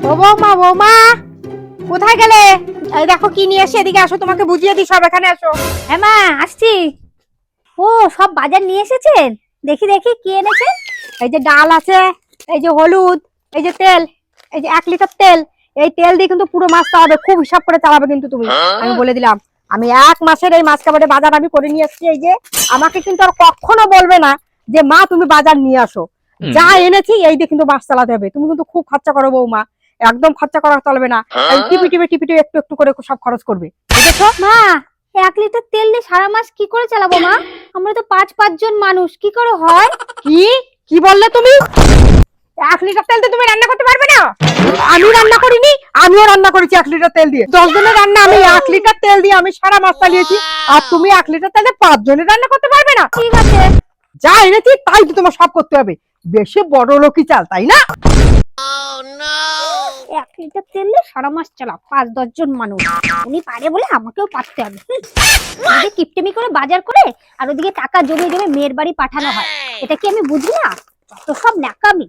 ও বৌমা বৌমা, কোথায় গেলে? এই দেখো কি নিয়ে এসে, এদিকে আসো, তোমাকে বুঝিয়ে দিই সব। এখানে আসো। হ্যাঁ মা, আসছি। ও, সব বাজার নিয়ে এসেছেন? দেখি দেখি কি এনেছেন। এই যে ডাল আছে, এই যে হলুদ, এই যে তেল, এই যে 1 লিটার তেল। এই তেল দিয়ে কিন্তু পুরো মাছটা হবে, খুব হিসাব করে চালাবে কিন্তু তুমি। আমি বলে দিলাম, আমি 1 মাসের এই মাছ কাবারের বাজার আমি করে নিয়ে এসেছি। এই যে আমাকে কিন্তু আর কখনো বলবে না যে মা তুমি বাজার নিয়ে আসো। যা এনেছি এই দিয়ে কিন্তু মাছ চালাতে হবে। তুমি কিন্তু খুব খরচা করো বৌমা, একদম খরচা করা চলবে না। এই টিপি টিপি টিপি টিপি একটু একটু করে সব খরচ করবে। বুঝেছো? মা, 1 লিটার তেল দিয়ে সারা মাস কি করে চালাবো মা? আমরা তো 5 জন মানুষ, কি করে হয়? কি কি বললে তুমি? 1 লিটার তেল দিয়ে তুমি রান্না করতে পারবে না? আমি রান্না করিনি, আমিও রান্না করেছি 1 লিটার তেল দিয়ে। 10 জনের রান্না আমি 1 লিটার তেল দিয়ে আমি সারা মাস চালিয়েছি। আর তুমি 1 লিটার তেল দিয়ে 5 জনের রান্না করতে পারবে না? ঠিক আছে। যা এনেছি তাই তো তোমার সব করতে হবে। বেশি বড় লোকই চাল, তাই না? 1 লিটার তেল দিয়ে সারা মাস চালা, 5-10 জন মানুষ। উনি পারে বলে আমাকেও পারতে হবে। ওদিকে কিপটেমি করে বাজার করে আর ওদিকে টাকা জমে জমে মেয়ের বাড়ি পাঠানো হয়। এটা কি আমি বুঝি না? তো সব ন্যাকামি।